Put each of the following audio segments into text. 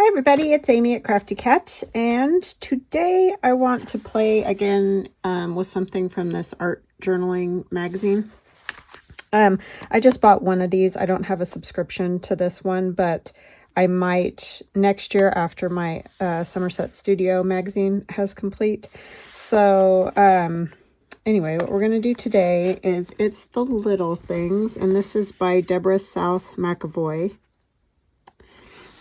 Hi everybody, it's Amy at Crafty Cat, and today I want to play again with something from this art journaling magazine. I just bought one of these. I don't have a subscription to this one, but I might next year after my Somerset Studio magazine has complete. So anyway, what we're going to do today is It's the Little Things, and this is by Deborah South McEvoy.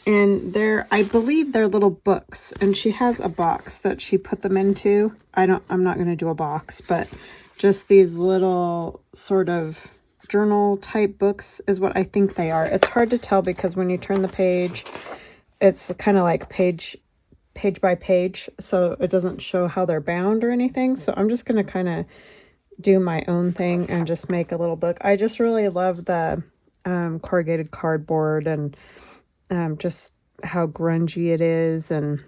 And I believe they're little books, and she has a box that she put them into. I'm not going to do a box, but just these little sort of journal type books is what I think they are. It's hard to tell because when you turn the page, it's kind of like page by page, so it doesn't show how they're bound or anything. So I'm just going to kind of do my own thing and just make a little book. I just really love the corrugated cardboard and just how grungy it is, and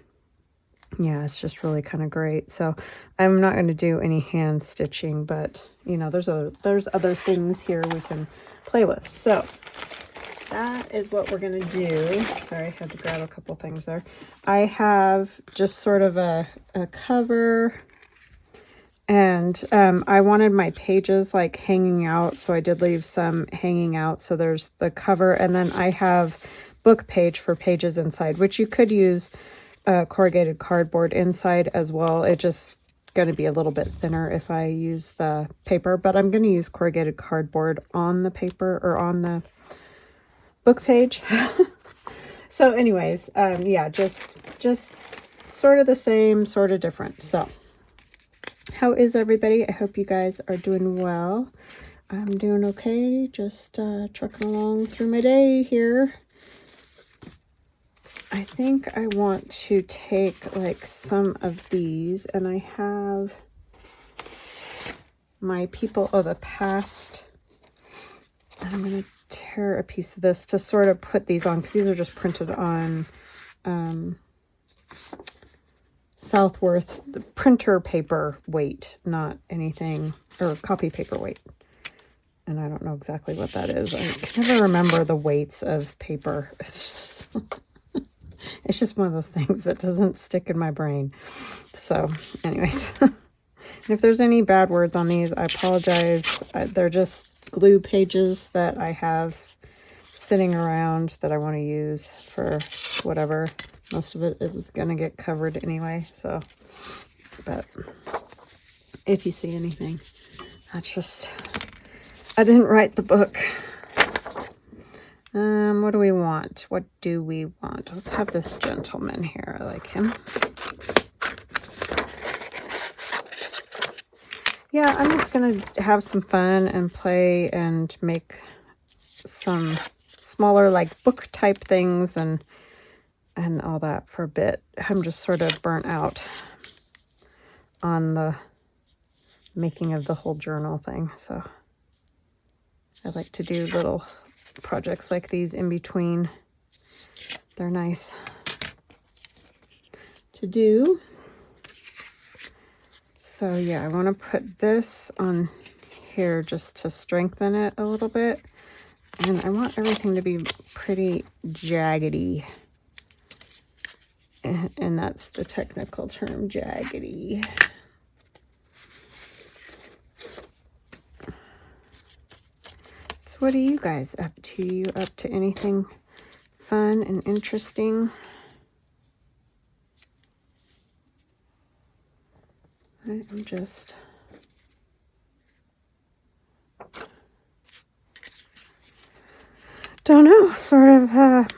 yeah, it's just really kind of great. So I'm not going to do any hand stitching, but you know, there's other things here we can play with. So that is what we're going to do. Sorry, I had to grab a couple things there. I have just sort of a cover, and I wanted my pages like hanging out, so I did leave some hanging out. So there's the cover, and then I have book page for pages inside, which you could use corrugated cardboard inside as well. It's just going to be a little bit thinner if I use the paper, but I'm going to use corrugated cardboard on the paper or on the book page. So anyways, yeah, just sort of the same, sort of different. So how is everybody? I hope you guys are doing well. I'm doing okay, just trucking along through my day here. I think I want to take like some of these, and I have my People of the Past, and I'm going to tear a piece of this to sort of put these on, because these are just printed on Southworth, the printer paper weight, not anything, or copy paper weight. And I don't know exactly what that is. I can never remember the weights of paper. It's just one of those things that doesn't stick in my brain. So anyways, if there's any bad words on these, I apologize. They're just glue pages that I have sitting around that I want to use for whatever. Most of it is going to get covered anyway. So, but if you see anything, that's just, I didn't write the book. What do we want? What do we want? Let's have this gentleman here. I like him. Yeah, I'm just going to have some fun and play and make some smaller like book type things and all that for a bit. I'm just sort of burnt out on the making of the whole journal thing. So I like to do little projects like these in between. They're nice to do. So yeah, I want to put this on here just to strengthen it a little bit, and I want everything to be pretty jaggedy, and that's the technical term, jaggedy. What are you guys up to? You up to anything fun and interesting? I'm just don't know, sort of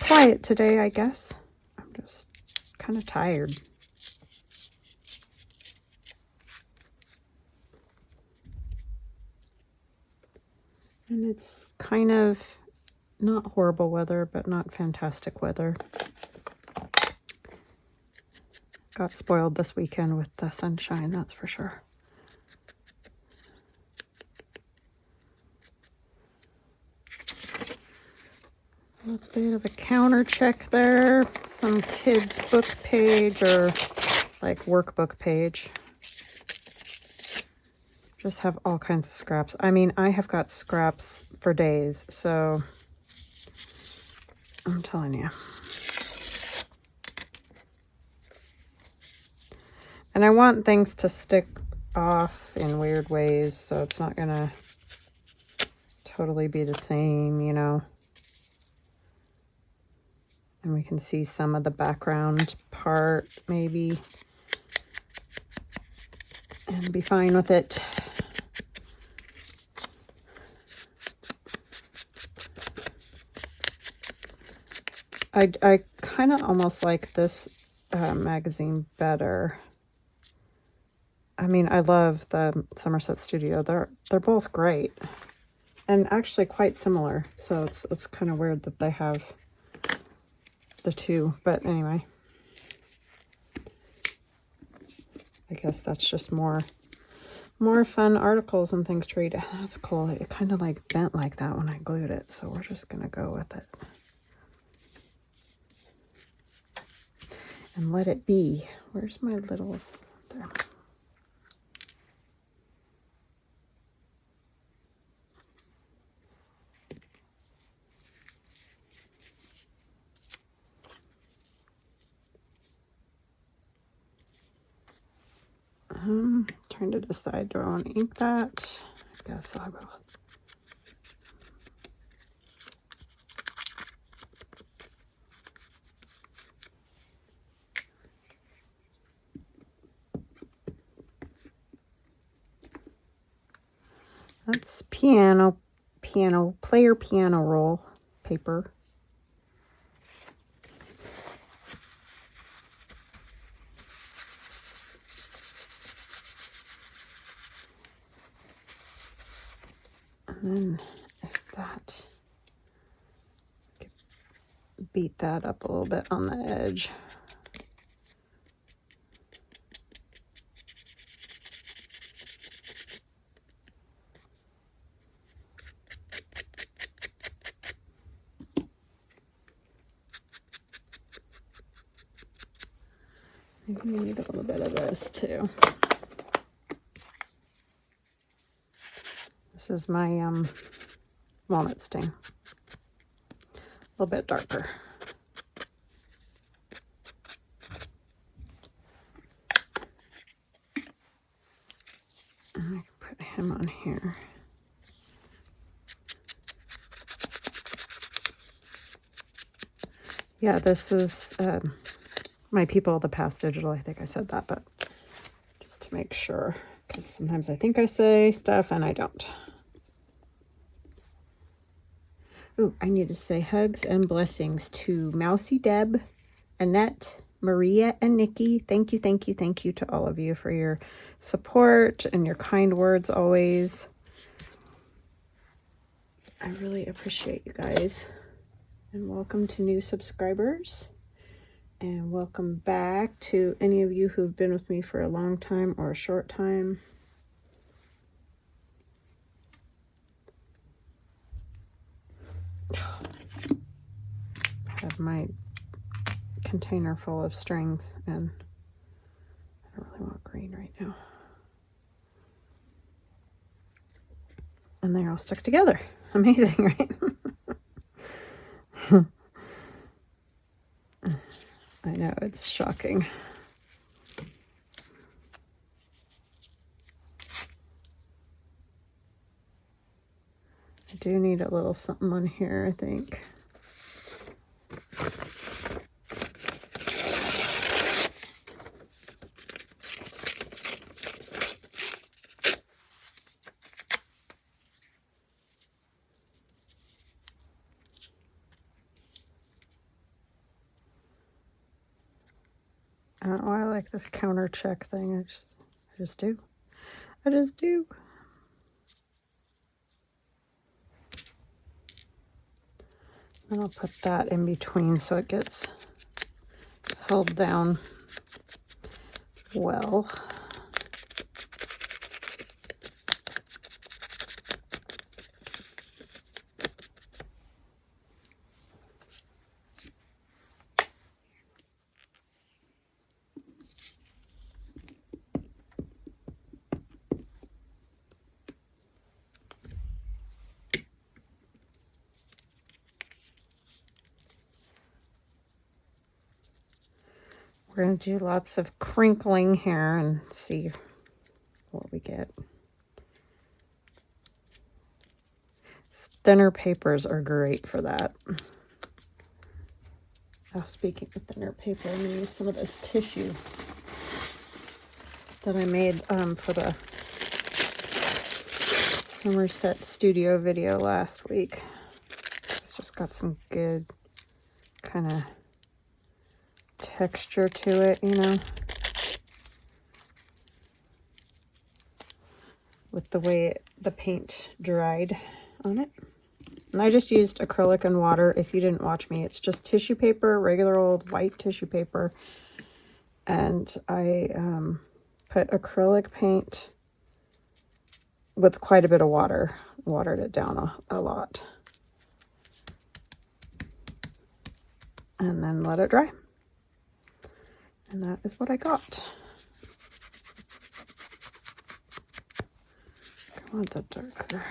quiet today, I guess. I'm just kind of tired. And it's kind of not horrible weather, but not fantastic weather. Got spoiled this weekend with the sunshine, that's for sure. A little bit of a counter check there. Some kids' book page or like workbook page. Just have all kinds of scraps. I mean, I have got scraps for days, so I'm telling you. And I want things to stick off in weird ways, so it's not gonna totally be the same, you know. And we can see some of the background part, maybe, and be fine with it. I kind of almost like this magazine better. I mean, I love the Somerset Studio. They're both great, and actually quite similar. So it's kind of weird that they have the two. But anyway, I guess that's just more fun articles and things to read. That's cool. It kind of like bent like that when I glued it, so we're just gonna go with it and let it be. Where's my little there? Trying to decide, do I want to ink that? I guess I will. That's piano roll paper. And then if that, beat that up a little bit on the edge. Maybe we need a little bit of this too. This is my walnut stain. A little bit darker. And I can put him on here. Yeah, this is my People of the Past Digital. I think I said that, but just to make sure, because sometimes I think I say stuff and I don't. Ooh, I need to say hugs and blessings to Mousy Deb, Annette, Maria, and Nikki. Thank you, thank you, thank you to all of you for your support and your kind words always. I really appreciate you guys. And welcome to new subscribers. And welcome back to any of you who've been with me for a long time or a short time. I have my container full of strings and I don't really want green right now. And they're all stuck together. Amazing, right? I know, it's shocking. I do need a little something on here, I think. I don't know why I like this counter check thing. I just do. I just do. And I'll put that in between so it gets held down well. We're going to do lots of crinkling here and see what we get. Thinner papers are great for that. Now, speaking of thinner paper, I'm going to use some of this tissue that I made for the Somerset studio video last week. It's just got some good kind of texture to it, you know, with the way the paint dried on it. And I just used acrylic and water. If you didn't watch me, it's just tissue paper, regular old white tissue paper. And I put acrylic paint with quite a bit of water. Watered it down a lot. And then let it dry. And that is what I got. I want the darker.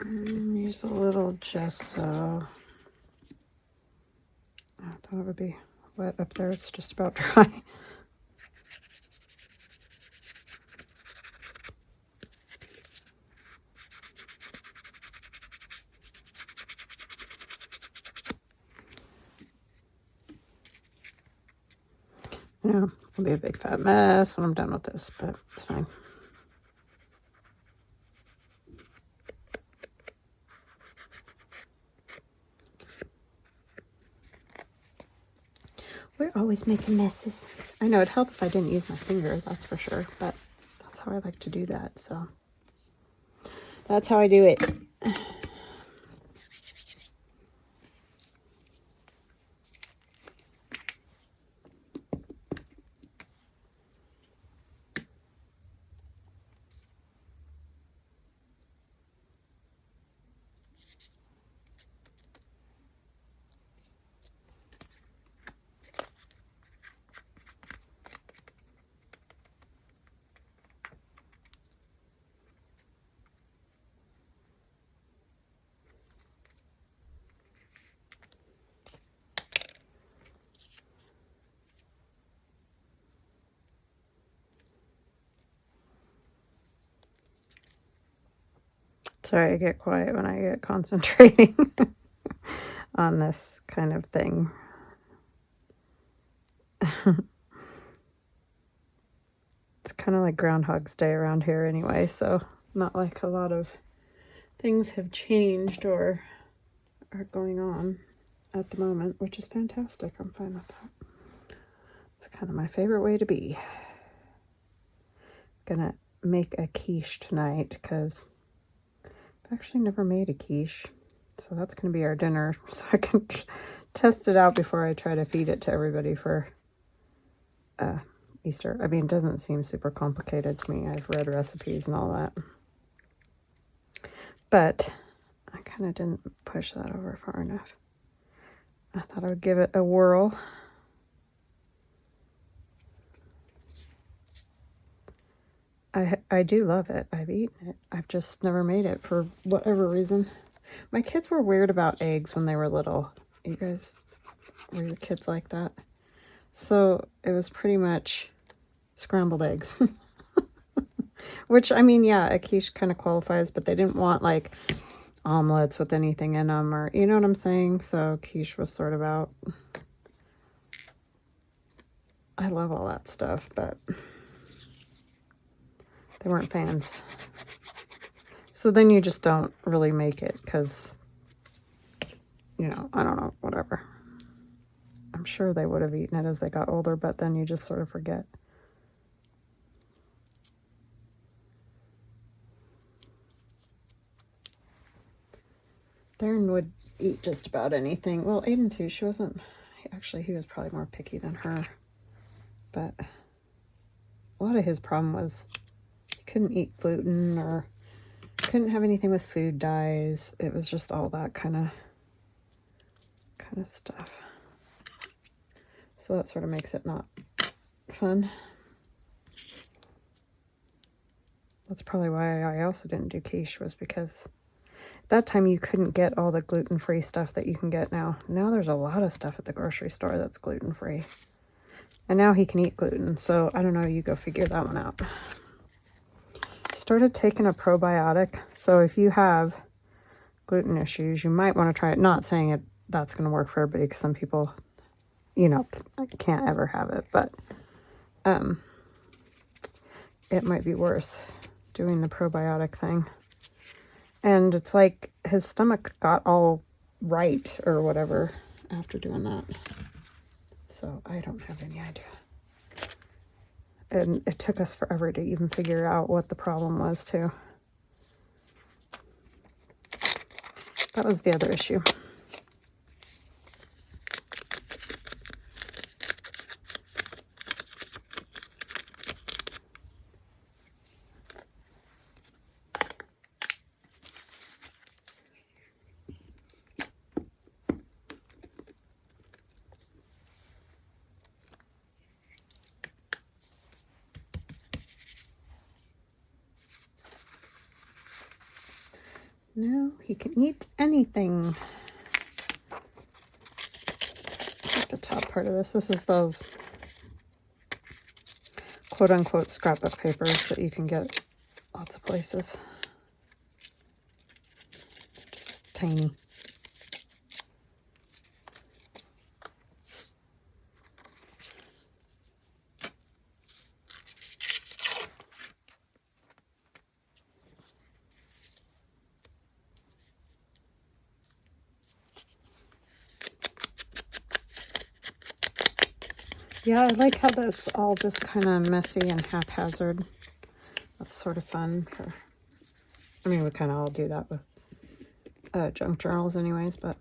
Use a little gesso. I thought it would be wet up there. It's just about dry. You know, it'll be a big fat mess when I'm done with this, but it's fine. We're always making messes. I know it'd help if I didn't use my finger, that's for sure, but that's how I like to do that, so that's how I do it. Sorry, I get quiet when I get concentrating on this kind of thing. It's kind of like Groundhog's Day around here anyway, so not like a lot of things have changed or are going on at the moment, which is fantastic. I'm fine with that. It's kind of my favorite way to be. Gonna make a quiche tonight because I've actually never made a quiche, so that's going to be our dinner, so I can test it out before I try to feed it to everybody for Easter. I mean, it doesn't seem super complicated to me. I've read recipes and all that, but I kind of didn't push that over far enough. I thought I would give it a whirl. I do love it. I've eaten it. I've just never made it for whatever reason. My kids were weird about eggs when they were little. You guys, were your kids like that? So it was pretty much scrambled eggs. Which, I mean, yeah, a quiche kind of qualifies, but they didn't want like omelets with anything in them, or, you know what I'm saying? So quiche was sort of out. I love all that stuff, but they weren't fans. So then you just don't really make it because, you know, I don't know, whatever. I'm sure they would have eaten it as they got older, but then you just sort of forget. Theron would eat just about anything. Well, Aiden too. She wasn't, actually he was probably more picky than her. But a lot of his problem was he couldn't eat gluten or couldn't couldn't have anything with food dyes. It was just all that kind of stuff. So that sort of makes it not fun. That's probably why I also didn't do quiche, was because at that time you couldn't get all the gluten-free stuff that you can get now. Now there's a lot of stuff at the grocery store that's gluten-free. And now he can eat gluten, so I don't know, you go figure that one out. Started taking a probiotic, so if you have gluten issues, you might want to try it. Not saying that's going to work for everybody, because some people, you know, can't ever have it, but it might be worth doing the probiotic thing. And it's like his stomach got all right or whatever after doing that. So I don't have any idea. And it took us forever to even figure out what the problem was too. That was the other issue. Now he can eat anything. At the top part of this is those quote-unquote scrapbook papers that you can get lots of places. Just tiny. Yeah, I like how that's all just kind of messy and haphazard. That's sort of fun. I mean, we kind of all do that with junk journals anyways, but...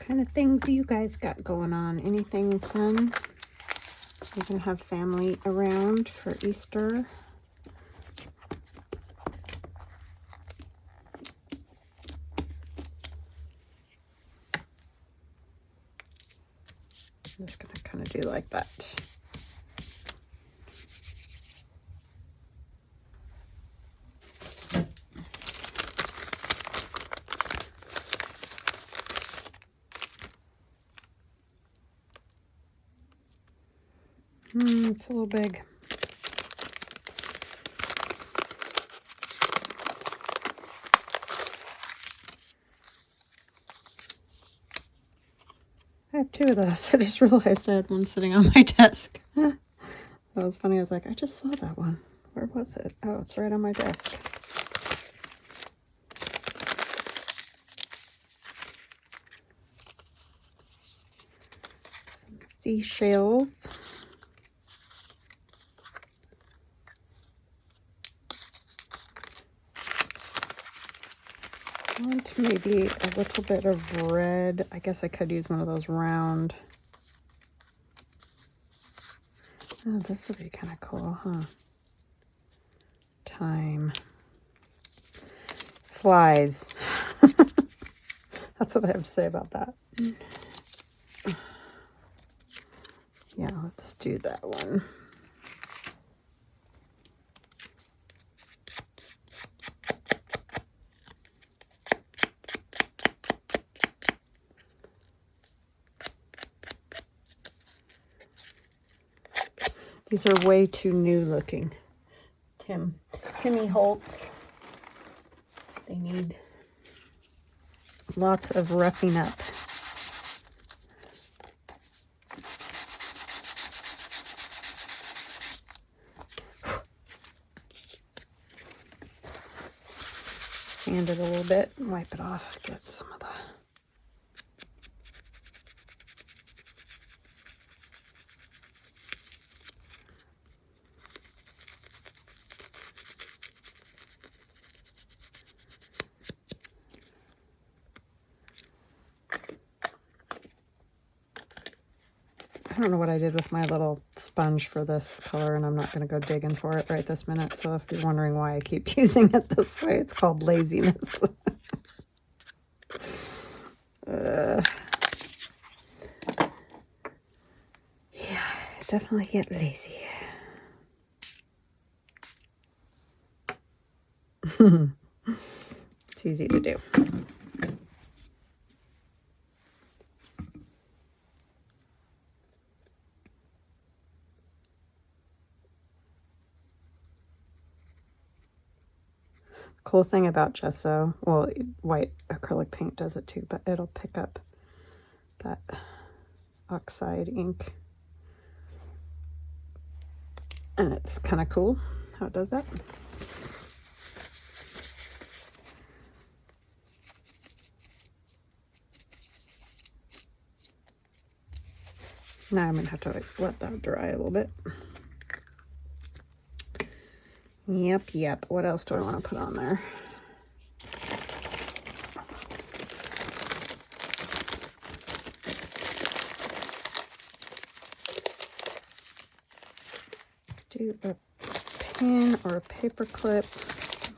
kind of things you guys got going on? Anything fun? You're gonna have family around for Easter. I'm just gonna kind of do like that. It's a little big. I have two of those. I just realized I had one sitting on my desk. That was funny. I was like, I just saw that one. Where was it? Oh, it's right on my desk. Some seashells. Want maybe a little bit of red. I guess I could use one of those round. Oh, this would be kind of cool, huh? Time. Flies. That's what I have to say about that. Yeah, let's do that one. These are way too new looking. Timmy Holtz. They need lots of roughing up. Sand it a little bit and wipe it off. Get some of the I don't know what I did with my little sponge for this color, and I'm not going to go digging for it right this minute. So if you're wondering why I keep using it this way, it's called laziness. Yeah, I definitely get lazy. It's easy to do. Cool thing about gesso, well, white acrylic paint does it too, but it'll pick up that oxide ink. And it's kind of cool how it does that. Now I'm going to have to let that dry a little bit. Yep. What else do I want to put on there? Do a pin or a paper clip,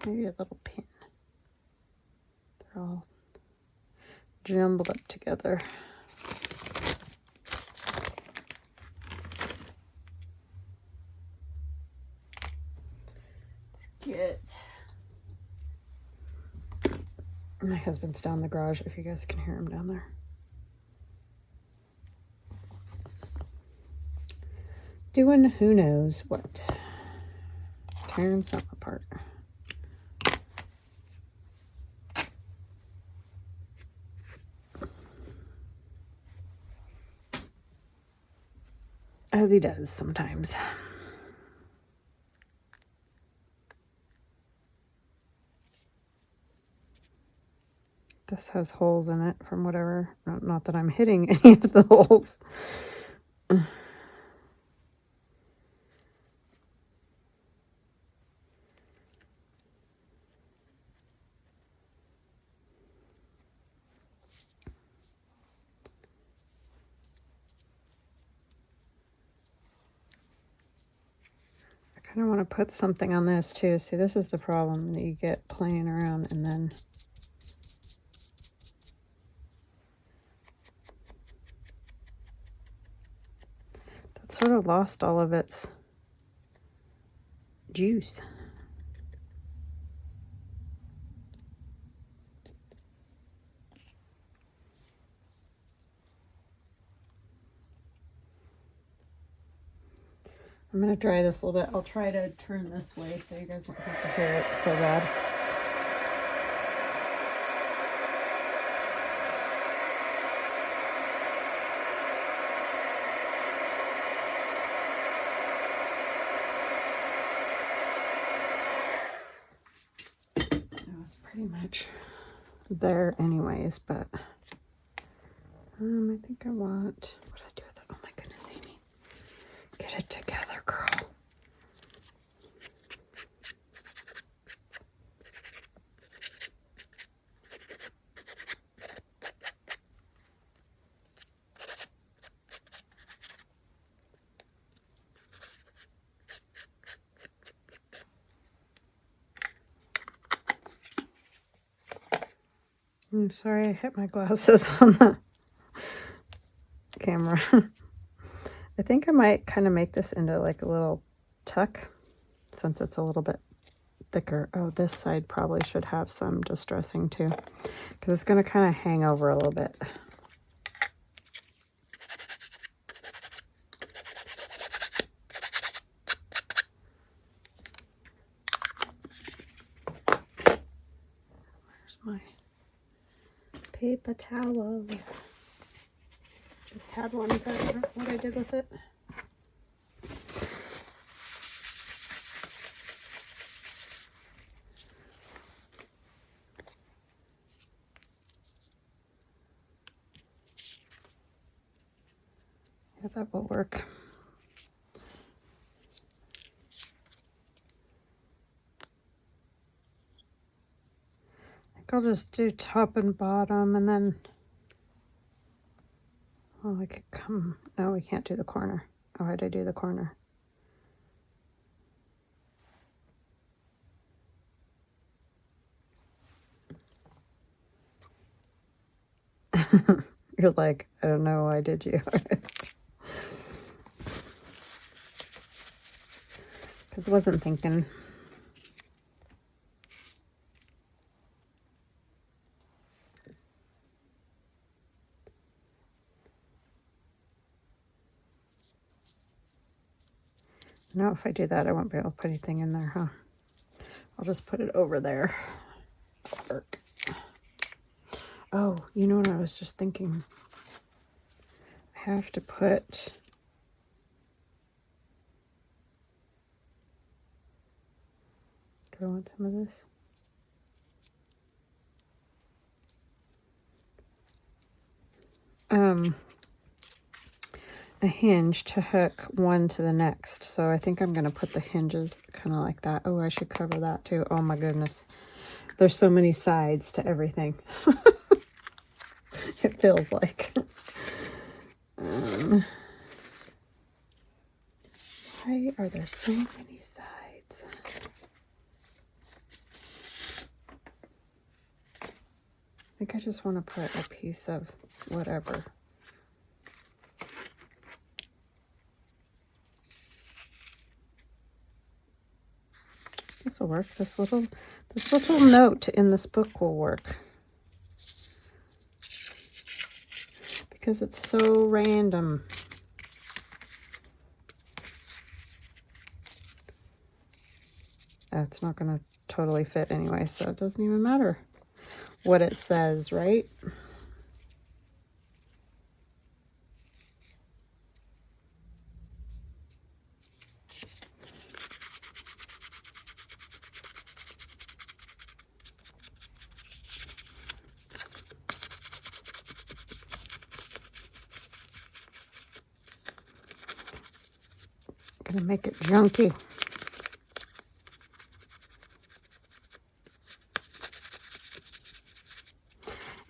maybe a little pin. They're all jumbled up together. My husband's down the garage, if you guys can hear him down there. Doing who knows what. Tearing something apart. As he does sometimes. This has holes in it from whatever, not that I'm hitting any of the holes. I kind of want to put something on this too. See, this is the problem that you get playing around and then sort of lost all of its juice. I'm going to dry this a little bit. I'll try to turn this way so you guys don't have to hear it so bad. Pretty much there anyways, but I think I want, what did I do with it? Oh my goodness, Amy. Get it together, girl. I'm sorry I hit my glasses on the camera. I think I might kind of make this into like a little tuck since it's a little bit thicker. Oh, this side probably should have some distressing too because it's going to kind of hang over a little bit. my paper towel. Just had one, but I don't know what I did with it. Yeah, that will work. I think I'll just do top and bottom, and then, oh, I could come, no, we can't do the corner. Oh, why'd I do the corner? You're like, I don't know, why did you? Because I wasn't thinking. Now if I do that, I won't be able to put anything in there, huh? I'll just put it over there. Work. Oh, you know what I was just thinking? I have to put... Do I want some of this? A hinge to hook one to the next. So I think I'm going to put the hinges kind of like that. Oh, I should cover that too. Oh my goodness. There's so many sides to everything. It feels like. Why are there so many sides? I think I just want to put a piece of whatever. This will work. This little note in this book will work. Because it's so random. It's not going to totally fit anyway, so it doesn't even matter what it says, right? Gonna make it junky.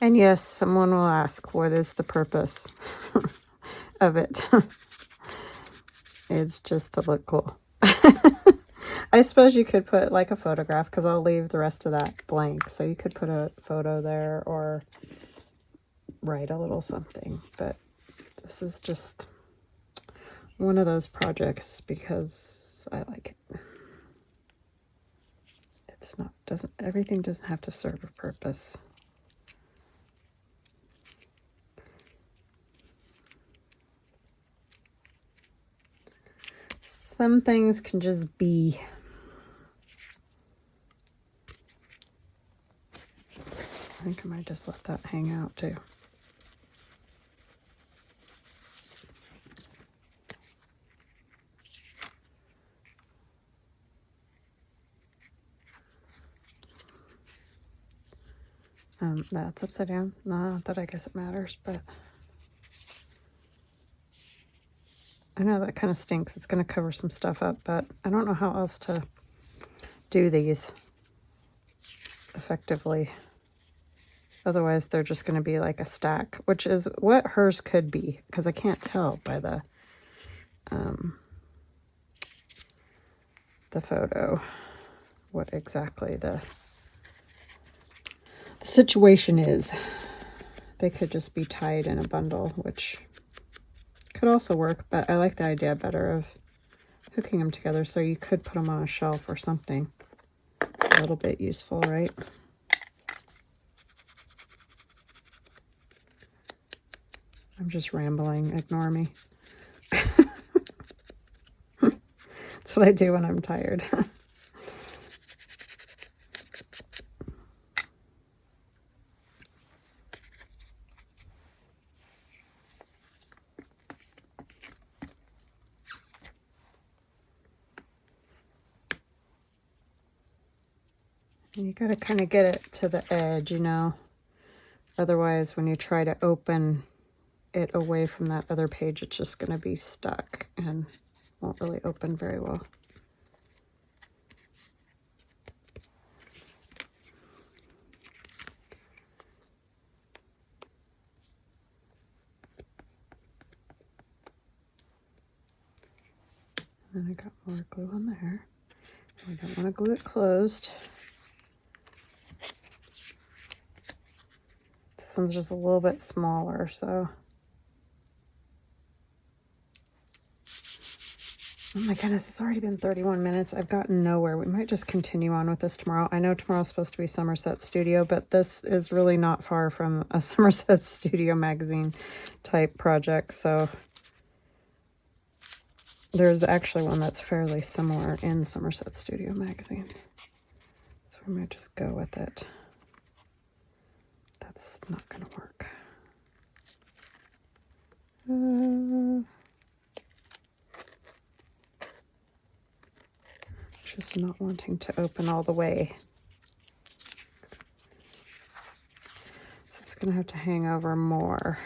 And yes, someone will ask, what is the purpose of it? It's just to look cool. I suppose you could put like a photograph, because I'll leave the rest of that blank. So you could put a photo there or write a little something. But this is just one of those projects because I like it. It's not, everything doesn't have to serve a purpose. Some things can just be. I think I might just let that hang out too. That's upside down. Not that I guess it matters, but I know that kind of stinks. It's going to cover some stuff up, but I don't know how else to do these effectively. Otherwise, they're just going to be like a stack, which is what hers could be, because I can't tell by the photo what exactly the situation is. They could just be tied in a bundle, which could also work, but I like the idea better of hooking them together, so you could put them on a shelf or something a little bit useful, right? I'm just rambling, ignore me. That's what I do when I'm tired. And you got to kind of get it to the edge, you know. Otherwise, when you try to open it away from that other page, it's just going to be stuck and won't really open very well. Then I got more glue on there. I don't want to glue it closed. This one's just a little bit smaller, so. Oh my goodness, it's already been 31 minutes. I've gotten nowhere. We might just continue on with this tomorrow. I know tomorrow's supposed to be Somerset Studio, but this is really not far from a Somerset Studio magazine type project, so. There's actually one that's fairly similar in Somerset Studio magazine. So we might just go with it. That's not going to work. Just not wanting to open all the way. So it's going to have to hang over more.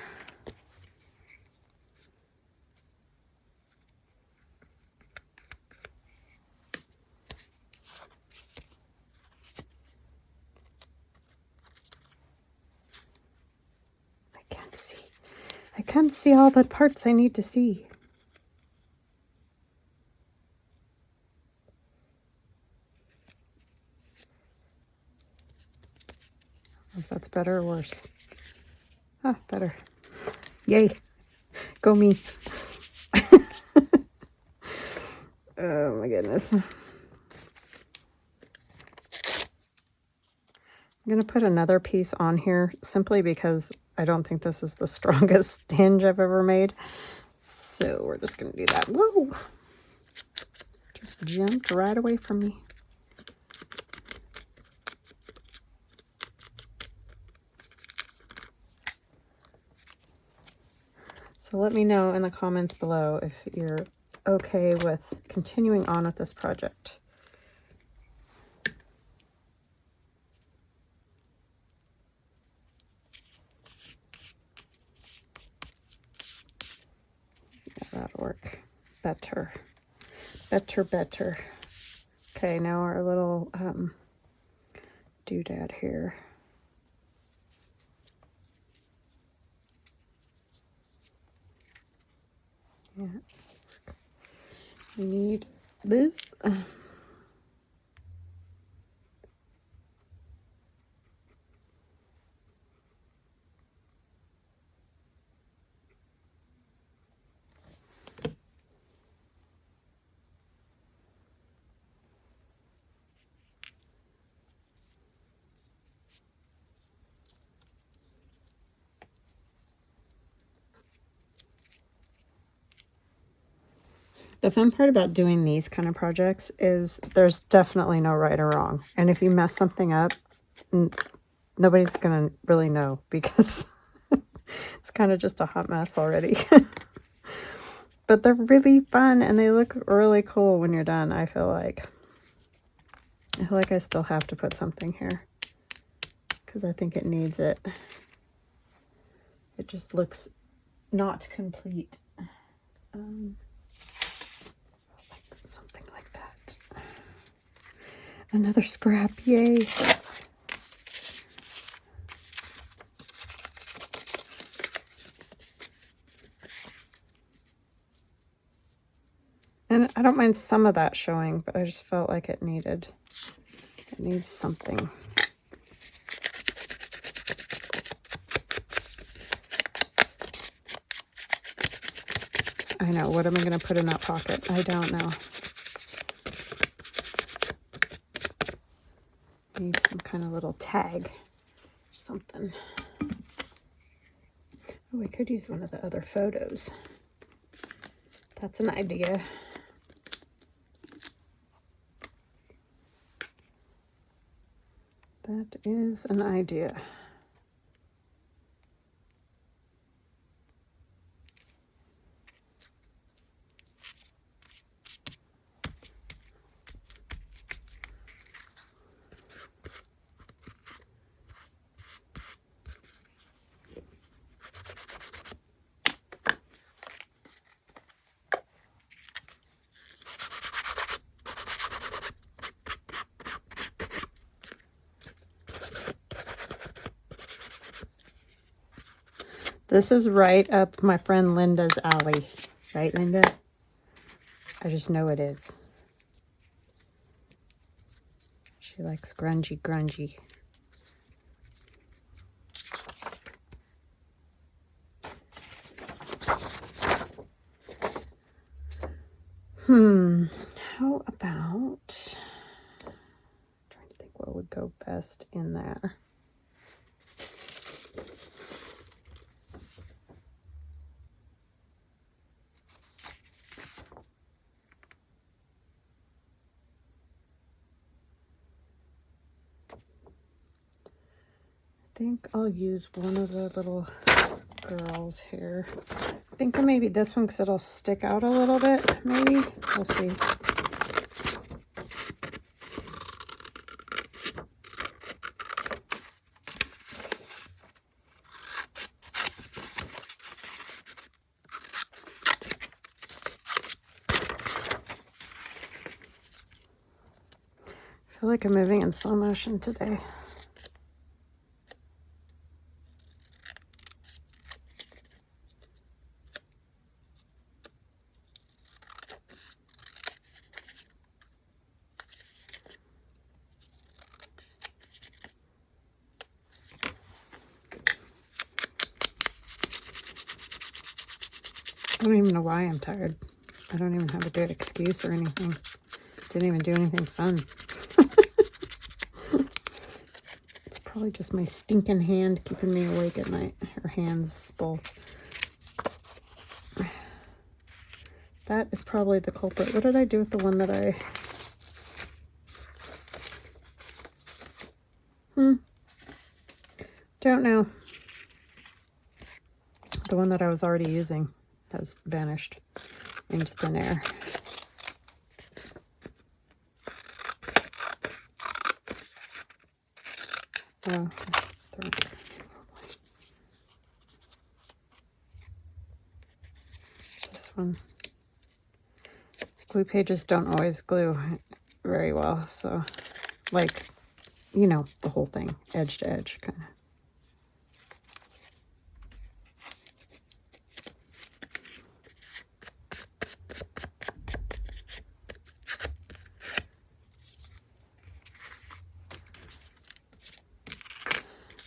I can't see all the parts I need to see. If that's better or worse. Ah, better. Yay. Go me. Oh my goodness. I'm going to put another piece on here simply because I don't think this is the strongest hinge I've ever made. So we're just going to do that. Whoa! Just jumped right away from me. So let me know in the comments below if you're okay with continuing on with this project. Yeah, that'll work better. Better. Okay, now our little doodad here. Yeah. We need this. The fun part about doing these kind of projects is there's definitely no right or wrong. And if you mess something up, nobody's going to really know because it's kind of just a hot mess already. But they're really fun and they look really cool when you're done, I feel like. I feel like I still have to put something here because I think it needs it. It just looks not complete. Something like that. Another scrap, yay. And I don't mind some of that showing, but I just felt like it needs something. I know, what am I going to put in that pocket? I don't know. Need some kind of little tag or something. Oh, we could use one of the other photos. That's an idea. That is an idea. This is right up my friend Linda's alley. Right, Linda? I just know it is. She likes grungy, grungy. How about... I'm trying to think what would go best in there. I think I'll use one of the little girls here. I think maybe this one because it'll stick out a little bit, maybe. We'll see. I feel like I'm moving in slow motion today. I don't even know why I'm tired. I don't even have a good excuse or anything. Didn't even do anything fun. It's probably just my stinking hand keeping me awake at night. Or hands both. That is probably the culprit. What did I do with the one that I... Don't know. The one that I was already using has vanished into thin air. Oh, this one. Glue pages don't always glue very well, so like, you know, the whole thing, edge to edge, kind of.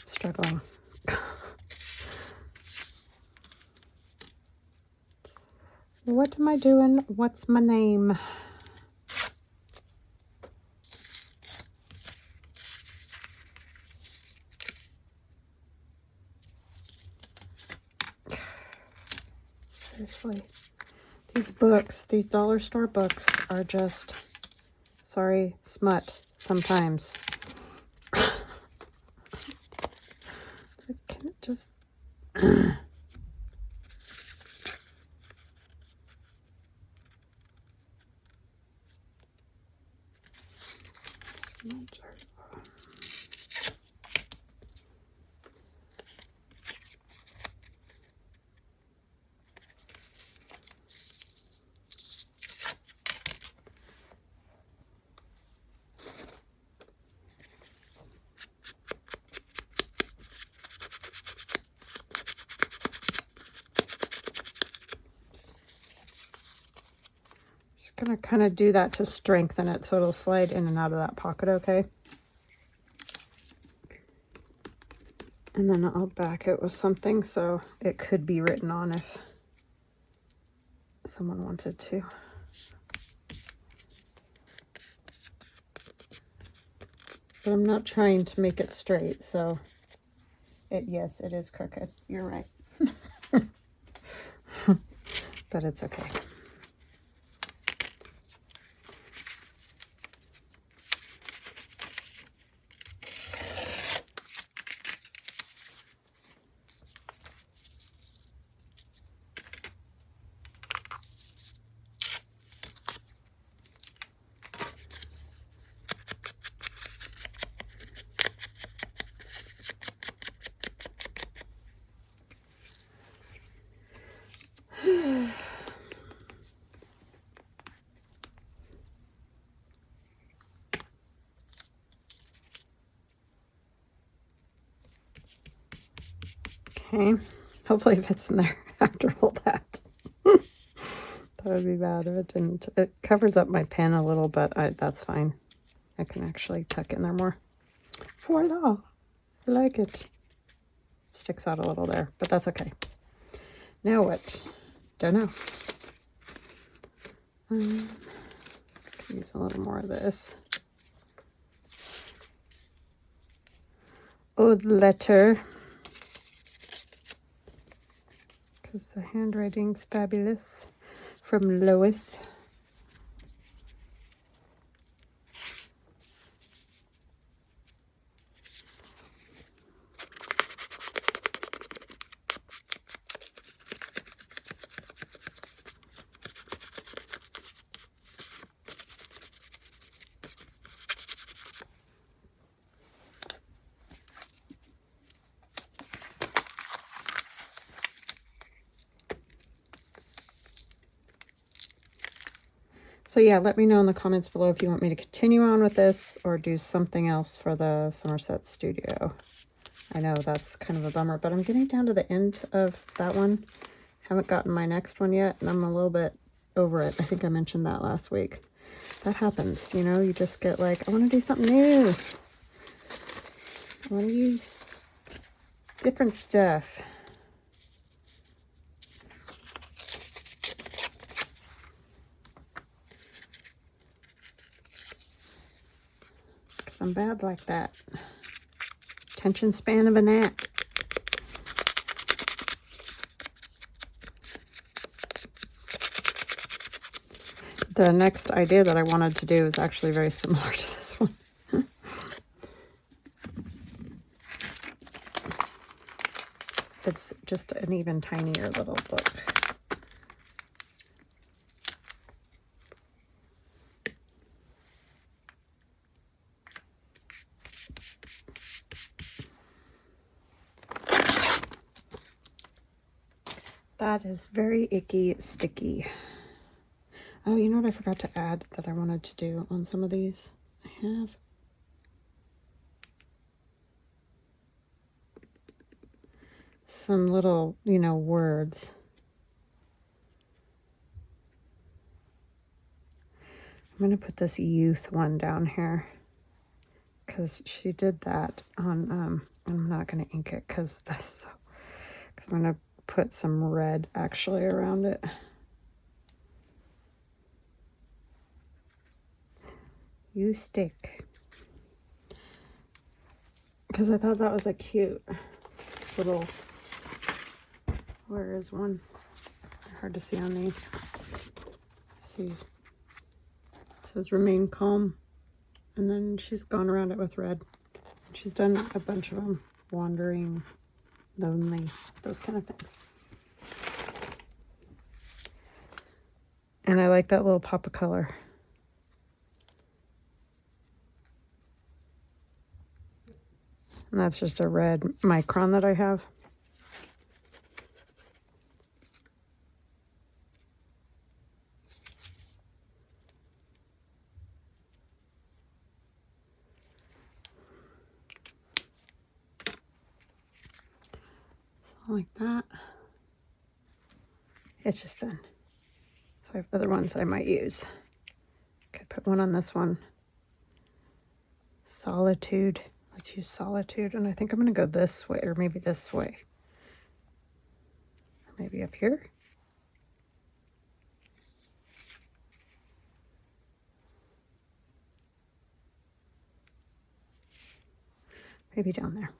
Struggling. What am I doing? What's my name? Seriously. These books, these dollar store books are just, sorry, smut sometimes. Can it just... Gonna kind of do that to strengthen it so it'll slide in and out of that pocket, okay? And then I'll back it with something so it could be written on if someone wanted to. But I'm not trying to make it straight, so yes, it is crooked. You're right. But it's okay. Okay. Hopefully it fits in there after all that. That would be bad if it didn't. It covers up my pen a little, but that's fine. I can actually tuck in there more. Voila! I like it. It sticks out a little there, but that's okay. Now what? Don't know. Use a little more of this. Old letter. Because the handwriting's fabulous. From Lois. So yeah, let me know in the comments below if you want me to continue on with this or do something else for the Somerset studio. I know that's kind of a bummer, but I'm getting down to the end of that one. Haven't gotten my next one yet, and I'm a little bit over it. I think I mentioned that last week. That happens, you know, you just get like, I want to do something new. I want to use different stuff. I'm bad like that. Attention span of a gnat. The next idea that I wanted to do is actually very similar to this one. It's just an even tinier little book. That is very icky, sticky. Oh, you know what I forgot to add that I wanted to do on some of these? I have some little, you know, words. I'm going to put this youth one down here because she did that on, I'm not going to ink it because I'm going to put some red actually around it. You stick. Because I thought that was a cute little, where is one? Hard to see on these. Let's see. It says remain calm. And then she's gone around it with red. She's done a bunch of them. Wandering, lonely, those kind of things. And I like that little pop of color. And that's just a red micron that I have. So like that. It's just fun. So I have other ones I might use. Could put one on this one. Solitude. Let's use solitude. And I think I'm going to go this way, or maybe this way. Or maybe up here. Maybe down there.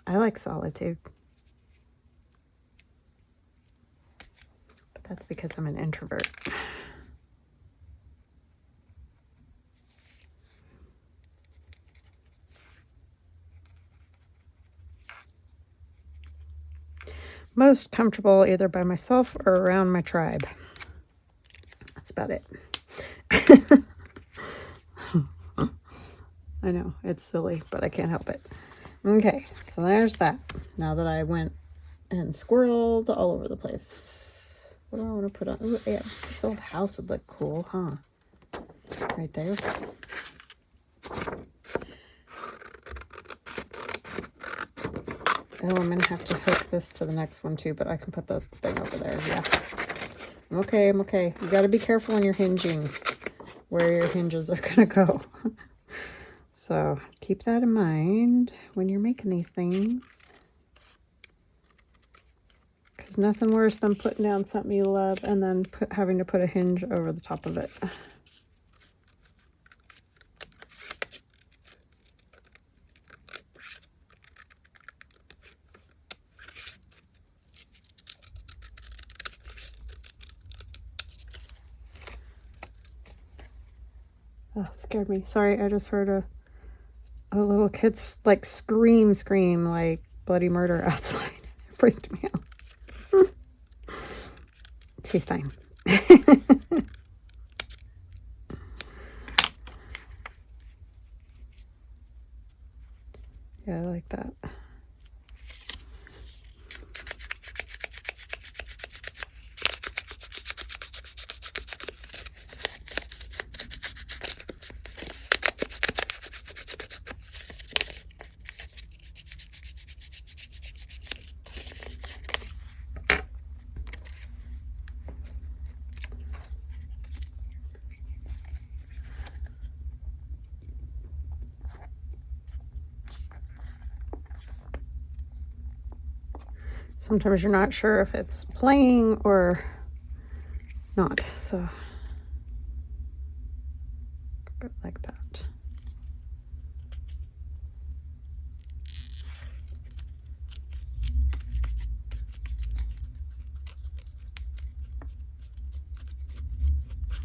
I like solitude. But that's because I'm an introvert. Most comfortable either by myself or around my tribe. That's about it. I know, it's silly, but I can't help it. Okay, so there's that. Now that I went and squirreled all over the place. What do I want to put on? Ooh, yeah, this old house would look cool, huh? Right there. Oh, I'm going to have to hook this to the next one too, but I can put the thing over there. Yeah. I'm okay. I'm okay. You got to be careful when you're hinging where your hinges are going to go. So keep that in mind when you're making these things. Because nothing worse than putting down something you love and then having to put a hinge over the top of it. Oh, scared me. Sorry, I just heard a little kid like scream like bloody murder outside. It freaked me out. She's fine. Yeah, I like that. Sometimes you're not sure if it's playing or not, so go like that.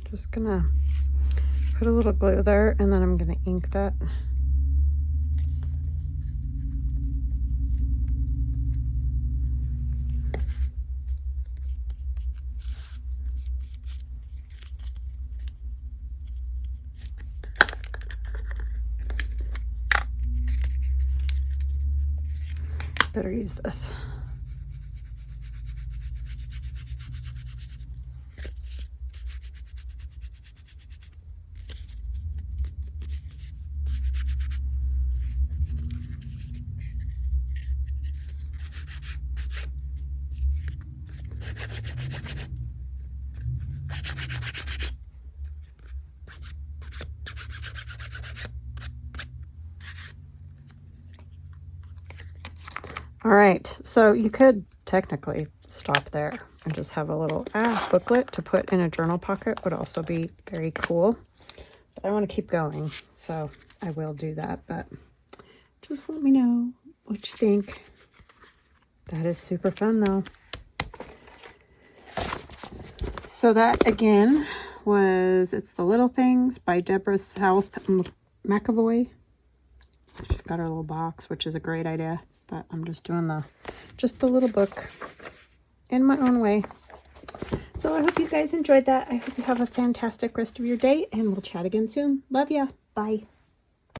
Just gonna put a little glue there, and then I'm gonna ink that. Better use this. All right, so you could technically stop there and just have a little booklet to put in a journal pocket would also be very cool. But I want to keep going, so I will do that. But just let me know what you think. That is super fun, though. So that, again, was It's the Little Things by Deborah South McEvoy. She's got her little box, which is a great idea. But I'm just doing just the little book in my own way. So I hope you guys enjoyed that. I hope you have a fantastic rest of your day, and we'll chat again soon. Love ya. Bye.